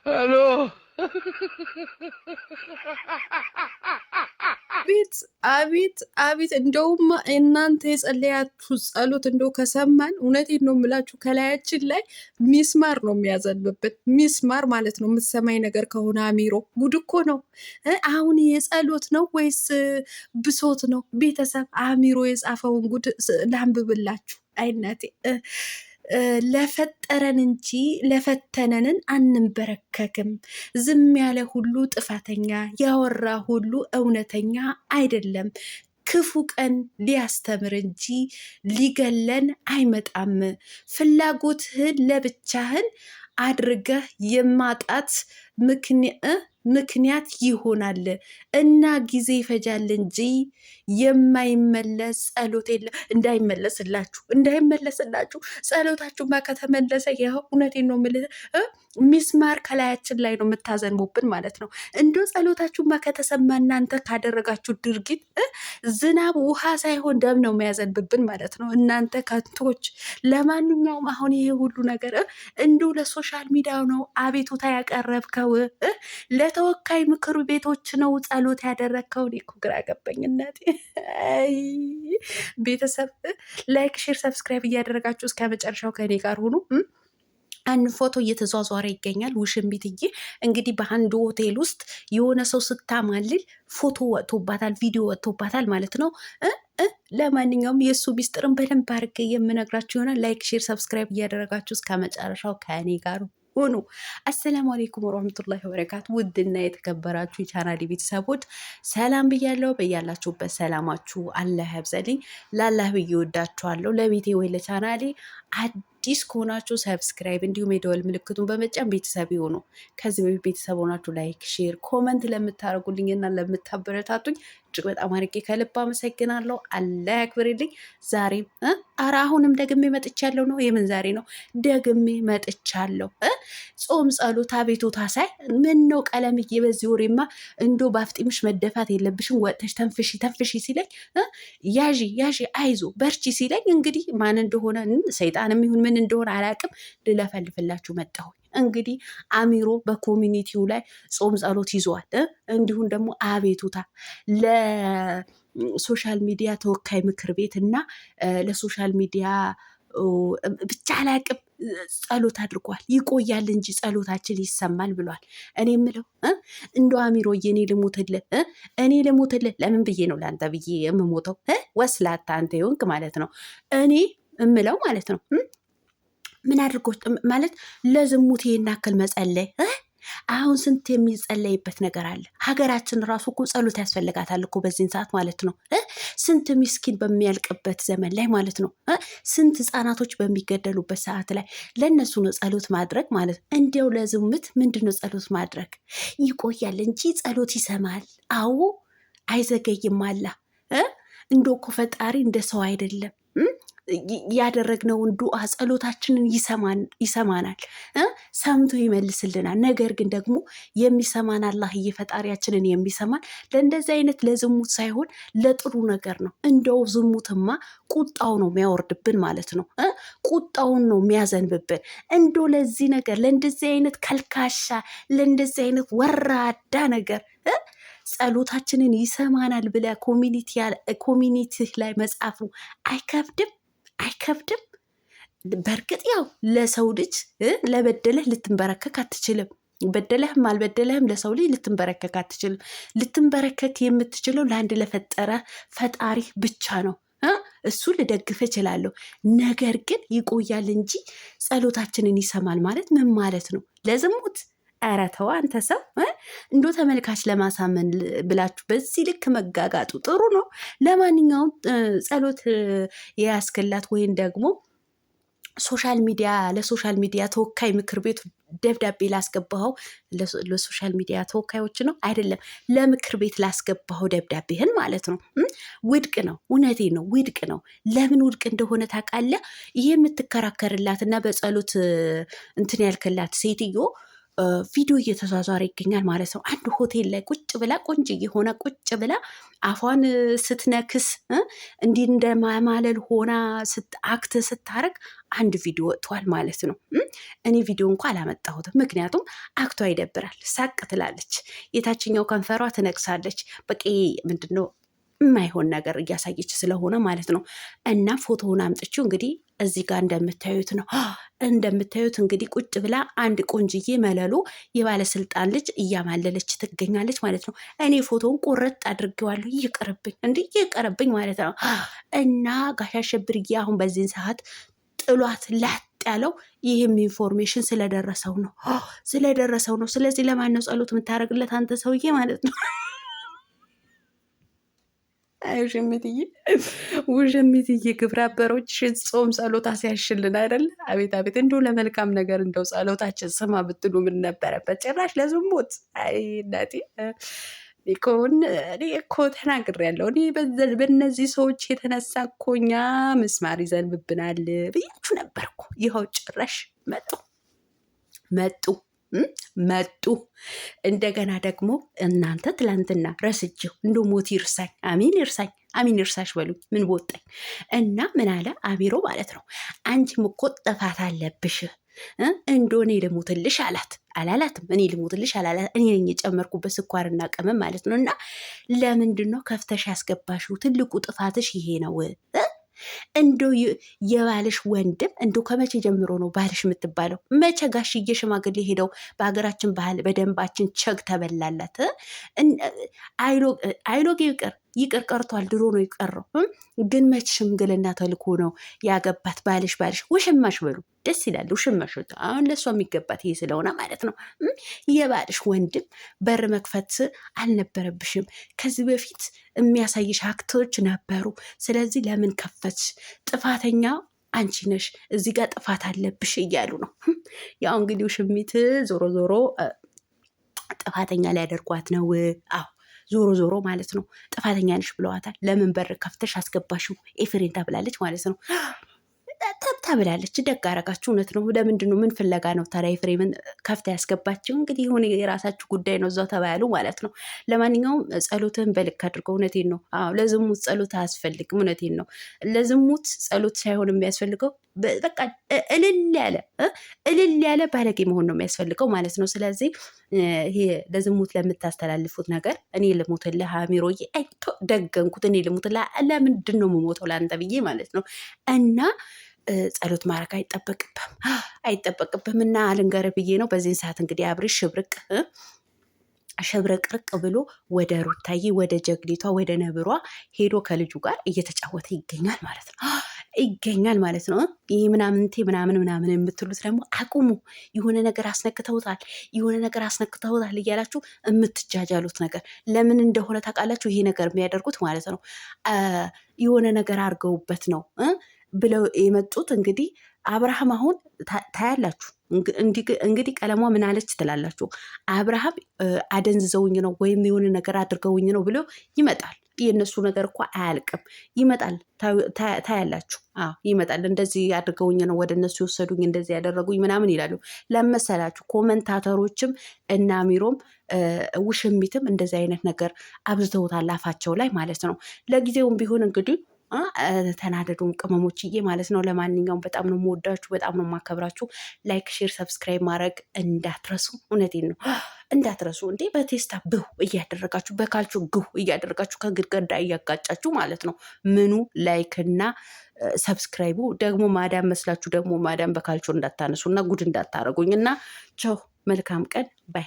الو. አቤት አቤት አቤት! እንደውም እናንተ የጸለያችሁ ጸሎት እንደው ከሰማን እውነቴን ነው የምላችሁ ከላያችን ላይ ሚስማር ነው የሚያዘንብብን። ሚስማር ማለት ነው። የምትሰማኝ ነገር ከሆነ አሚሮ ጉድ እኮ ነው። አሁን የጸሎት ነው ወይስ ብሶት ነው? ቤተሰብ አሚሮ የጻፈውን ጉድ ላንብብላችሁ። አይናቴ ለፈጠረን እንጂ ለፈተነንን አንንበረከክም። ዝም ያለ ሁሉ ጥፋተኛ፣ ያወራ ሁሉ እውነተኛ አይደለም። ክፉ ቀን ሊያስተምር እንጂ ሊገለን አይመጣም። ፍላጎትህን ለብቻህን አድርገህ የማጣት ምክንያት ይሆናል እና ጊዜ ይፈጃል እንጂ የማይመለስ ጸሎት የለም። እንዳይመለስላችሁ ጸሎታችሁማ ከተመለሰ ይኸው እውነቴን ነው የምልህ ሚስማር ከላያችን ላይ ነው የምታዘንቡብን ማለት ነው። እንዶ ጸሎታችሁማ ከተሰማ እናንተ ካደረጋችሁ ድርጊት ዝናብ ውሃ ሳይሆን ደም ነው የሚያዘንብብን ማለት ነው። እናንተ ከንቶች። ለማንኛውም አሁን ይሄ ሁሉ ነገር እንዶ ለሶሻል ሚዲያው ነው አቤቱታ ያቀረብከው? ለተወካይ ምክር ቤቶች ነው ጸሎት ያደረግከው? እኔ እኮ ግራ ገባኝነት። ቤተሰብ ላይክ፣ ሼር፣ ሰብስክራይብ እያደረጋችሁ እስከ መጨረሻው ከኔ ጋር ሁኑ። አንድ ፎቶ እየተዟዟረ ይገኛል። ውሽንቢትዬ እንግዲህ በአንድ ሆቴል ውስጥ የሆነ ሰው ስታማልል ፎቶ ወጥቶባታል፣ ቪዲዮ ወጥቶባታል ማለት ነው። ለማንኛውም የእሱ ሚስጥርን በደንብ አድርጌ የምነግራችሁ ይሆናል። ላይክ፣ ሼር፣ ሰብስክራይብ እያደረጋችሁ እስከ መጨረሻው ከእኔ ጋር ሁኑ። አሰላሙ አሌይኩም ወረህመቱላሂ ወበረካቱ። ውድና የተከበራችሁ የቻናሌ ቤተሰቦች ሰላም ብያለሁ። በያላችሁበት ሰላማችሁ አላህ ያብዛልኝ። ላላህ ብዬ ወዳችኋለሁ። ለቤቴ ወይ ለቻናሌ አዲስ ከሆናችሁ ሰብስክራይብ እንዲሁም የደወል ምልክቱን በመጫን ቤተሰብ ይሁኑ። ከዚህ በፊት ቤተሰብ ሆናችሁ ላይክ፣ ሼር፣ ኮመንት ለምታደርጉልኝና ለምታበረታቱኝ እጅግ በጣም አድርጌ ከልብ አመሰግናለሁ። አላህ ያክብርልኝ። ዛሬም አሁንም ደግሜ መጥቻለሁ ነው። የምን ዛሬ ነው? ደግሜ መጥቻለሁ። ጾም ጸሎት አቤቱታ ሳይ ምን ነው ቀለምዬ፣ በዚህ ወሬማ እንዶ ባፍጢምሽ መደፋት የለብሽም ወጥተሽ ተንፍሺ ተንፍሺ ሲለኝ ያዢ ያዢ አይዞ በርቺ ሲለኝ እንግዲህ ማን እንደሆነ ሰይጣንም ይሁን ምን እንደሆነ አላቅም ልለፈልፍላችሁ መጣሁ። እንግዲህ አሚሮ በኮሚኒቲው ላይ ጾም ጸሎት ይዘዋል። እንዲሁም ደግሞ አቤቱታ ለሶሻል ሚዲያ ተወካይ ምክር ቤት እና ለሶሻል ሚዲያ ብቻ አላቅም ጸሎት አድርጓል። ይቆያል እንጂ ጸሎታችን ይሰማል ብሏል። እኔ የምለው እንደ አሚሮዬ እኔ ልሙትልህ ለምን ብዬ ነው ለአንተ ብዬ የምሞተው? ወስላታ አንተ ይሆንክ ማለት ነው። እኔ እምለው ማለት ነው ምን አድርጎት ማለት ለዝሙት ይሄን ያክል መጸለይ? አሁን ስንት የሚጸለይበት ነገር አለ። ሀገራችን ራሱ እኮ ጸሎት ያስፈልጋታል እኮ በዚህን ሰዓት ማለት ነው። ስንት ሚስኪን በሚያልቅበት ዘመን ላይ ማለት ነው። ስንት ህፃናቶች በሚገደሉበት ሰዓት ላይ ለእነሱ ነው ጸሎት ማድረግ ማለት ነው። እንዲያው ለዝሙት ምንድን ነው ጸሎት ማድረግ? ይቆያል እንጂ ጸሎት ይሰማል። አዎ አይዘገይም። አላ እንዶ እኮ ፈጣሪ እንደ ሰው አይደለም። ያደረግነውን ዱዓ ጸሎታችንን ይሰማናል፣ ሰምቶ ይመልስልናል። ነገር ግን ደግሞ የሚሰማን አላህዬ ፈጣሪያችንን የሚሰማን ለእንደዚህ አይነት ለዝሙት ሳይሆን ለጥሩ ነገር ነው። እንደው ዝሙትማ ቁጣው ነው የሚያወርድብን ማለት ነው። ቁጣውን ነው የሚያዘንብብን። እንዶ ለዚህ ነገር ለእንደዚህ አይነት ከልካሻ ለእንደዚህ አይነት ወራዳ ነገር ጸሎታችንን ይሰማናል ብለ ኮሚኒቲ ላይ መጻፉ አይከብድም? አይከብድም። በእርግጥ ያው ለሰው ልጅ ለበደለህ ልትንበረከክ አትችልም። በደለህም አልበደለህም ለሰው ልጅ ልትንበረከክ አትችልም። ልትንበረከክ የምትችለው ለአንድ ለፈጠረ ፈጣሪ ብቻ ነው። እሱ ልደግፍ እችላለሁ። ነገር ግን ይቆያል እንጂ ጸሎታችንን ይሰማል ማለት ምን ማለት ነው? ለዝሙት ኧረ ተው አንተ ሰው። እንዶ ተመልካች ለማሳመን ብላችሁ በዚህ ልክ መጋጋጡ ጥሩ ነው? ለማንኛውም ጸሎት የያስክላት ወይም ደግሞ ለሶሻል ሚዲያ ተወካይ ምክር ቤቱ ደብዳቤ ላስገባኸው ለሶሻል ሚዲያ ተወካዮች ነው አይደለም፣ ለምክር ቤት ላስገባኸው ደብዳቤህን ማለት ነው ውድቅ ነው። እውነቴ ነው፣ ውድቅ ነው። ለምን ውድቅ እንደሆነ ታውቃለህ? ይሄ የምትከራከርላት እና በጸሎት እንትን ያልክላት ሴትዮ ቪዲዮ እየተዟዟረ ይገኛል ማለት ነው። አንድ ሆቴል ላይ ቁጭ ብላ ቆንጅዬ ሆና ቁጭ ብላ አፏን ስትነክስ እንዲህ እንደማማለል ሆና አክት ስታረግ አንድ ቪዲዮ ወጥቷል ማለት ነው። እኔ ቪዲዮ እንኳ አላመጣሁትም፣ ምክንያቱም አክቷ ይደብራል። ሳቅ ትላለች፣ የታችኛው ከንፈሯ ትነቅሳለች። በቃ ምንድን ነው የማይሆን ነገር እያሳየች ስለሆነ ማለት ነው። እና ፎቶውን አምጥቼው እንግዲህ እዚህ ጋር እንደምታዩት ነው። እንደምታዩት እንግዲህ ቁጭ ብላ አንድ ቆንጅዬ መለሎ የባለስልጣን ልጅ እያማለለች ትገኛለች ማለት ነው። እኔ ፎቶውን ቆረጥ አድርጌዋለሁ። ይቅርብኝ፣ እንዲህ ይቅርብኝ ማለት ነው። እና ጋሽ አሸብርዬ አሁን በዚህን ሰዓት ጥሏት ላጥ ያለው ይህም ኢንፎርሜሽን ስለደረሰው ነው። ስለዚህ ለማን ነው ጸሎት የምታደርግለት አንተ ሰውዬ ማለት ነው? ውሽሚትዬ ግብረ አበሮችሽን ጾም ጸሎት አስያሽልን አይደለ? አቤት አቤት! እንደው ለመልካም ነገር እንደው ጸሎታችን ስማ ብትሉ ምን ነበረበት? ጭራሽ ለዝሙት! አይ እናቴ እኔ እኮ ተናግሬያለሁ። እኔ በእነዚህ ሰዎች የተነሳ እኮ እኛ ምስማር ይዘንብብናል ብያችሁ ነበርኩ። ይኸው ጭራሽ መጡ። እንደገና ደግሞ እናንተ ትላንትና ረስቼው እንደ ሞት ይርሳኝ፣ አሚን ይርሳሽ በሉኝ። ምን ቦጣኝ እና ምን አለ አቢሮ ማለት ነው። አንቺም እኮ ጥፋት አለብሽ እንደሆነ ልሙትልሽ አላላትም። እኔ ልሙትልሽ አላላት። እኔ ነኝ የጨመርኩበት ስኳርና ቅመም ማለት ነው። እና ለምንድን ነው ከፍተሽ ያስገባሽው? ትልቁ ጥፋትሽ ይሄ ነው። እንዶ የባልሽ ወንድም እንዶ ከመቼ ጀምሮ ነው ባልሽ የምትባለው? መቼ ጋሽዬ ሽማግሌ ሄደው በሀገራችን ባህል በደንባችን ቸግ ተበላላት? አይሎግ ይቅር ቀርቷል። ድሮ ነው የቀረው። ግን መች ሽምግልና ተልኮ ነው ያገባት ባልሽ ውሽማሽ በሉ ደስ ይላል። ውሽማሽ አሁን ለእሷ የሚገባት ይሄ ስለሆነ ማለት ነው። የባልሽ ወንድም በር መክፈት አልነበረብሽም። ከዚህ በፊት የሚያሳይሽ አክቶች ነበሩ። ስለዚህ ለምን ከፈች? ጥፋተኛ አንቺ ነሽ፣ እዚህ ጋር ጥፋት አለብሽ እያሉ ነው። ያው እንግዲህ ውሽሚት ዞሮ ዞሮ ጥፋተኛ ሊያደርጓት ነው። አዎ ዞሮ ማለት ነው ጥፋተኛ ነሽ ብለዋታል። ለምን በር ከፍተሽ አስገባሽው ኤፍሬን ተብላለች ማለት ነው። ተብላለች። ደግ አረጋችሁ። እውነት ነው። ለምንድን ነው? ምን ፍለጋ ነው ታዲያ ኤፍሬምን ከፍታ ያስገባችው? እንግዲህ የሆነ የራሳችሁ ጉዳይ ነው፣ እዛው ተባያሉ ማለት ነው። ለማንኛውም ጸሎትህን በልክ አድርገው። እውነቴን ነው። አዎ ለዝሙት ጸሎት አያስፈልግም። እውነቴን ነው። ለዝሙት ጸሎት ሳይሆን የሚያስፈልገው በቃ እልል ያለ ባለጌ መሆን ነው የሚያስፈልገው ማለት ነው። ስለዚህ ይሄ ለዝሙት ለምታስተላልፉት ነገር እኔ ልሙትልህ አሚሮዬ፣ ደገንኩት። እኔ ልሙትልህ ለምንድን ነው የምሞተው ለአንተ ብዬ ማለት ነው። እና ጸሎት ማድረግ አይጠበቅብህም እና አልንገርህ ብዬ ነው። በዚህን ሰዓት እንግዲህ አብርሽ ሽብርቅርቅ ብሎ ወደ ሩታዬ ወደ ጀግሊቷ ወደ ነብሯ ሄዶ ከልጁ ጋር እየተጫወተ ይገኛል ማለት ነው። ይህ ምናምን የምትሉት ደግሞ አቁሙ። የሆነ ነገር አስነክተውታል እያላችሁ የምትጃጃሉት ነገር ለምን እንደሆነ ታውቃላችሁ? ይሄ ነገር የሚያደርጉት ማለት ነው የሆነ ነገር አድርገውበት ነው ብለው የመጡት እንግዲህ አብርሃም አሁን ታያላችሁ። እንግዲህ ቀለሟ ምን አለች ትላላችሁ? አብርሃም አደንዝዘውኝ ነው ወይም የሆነ ነገር አድርገውኝ ነው ብሎ ይመጣል። የእነሱ ነገር እኮ አያልቅም። ይመጣል፣ ታያላችሁ። ይመጣል። እንደዚህ አድርገውኝ ነው ወደ እነሱ የወሰዱኝ፣ እንደዚህ ያደረጉኝ ምናምን ይላሉ። ለመሰላችሁ ኮመንታተሮችም እና ሚሮም ውሽሚትም እንደዚህ አይነት ነገር አብዝተውታል አፋቸው ላይ ማለት ነው። ለጊዜውም ቢሆን እንግዲህ ተናደዱም ቅመሞችዬ ማለት ነው። ለማንኛውም በጣም ነው የምወዳችሁ፣ በጣም ነው የማከብራችሁ። ላይክ፣ ሼር፣ ሰብስክራይብ ማድረግ እንዳትረሱ። እውነቴን ነው እንዳትረሱ። እንዴ በቴስታ ብሁ እያደረጋችሁ በካልቹ ግሁ እያደረጋችሁ ከግድግዳ እያጋጫችሁ ማለት ነው። ምኑ ላይክ እና ሰብስክራይቡ ደግሞ ማዳም መስላችሁ ደግሞ ማዳም በካልቹ እንዳታነሱ እና ጉድ እንዳታረጉኝ እና ቸው። መልካም ቀን ባይ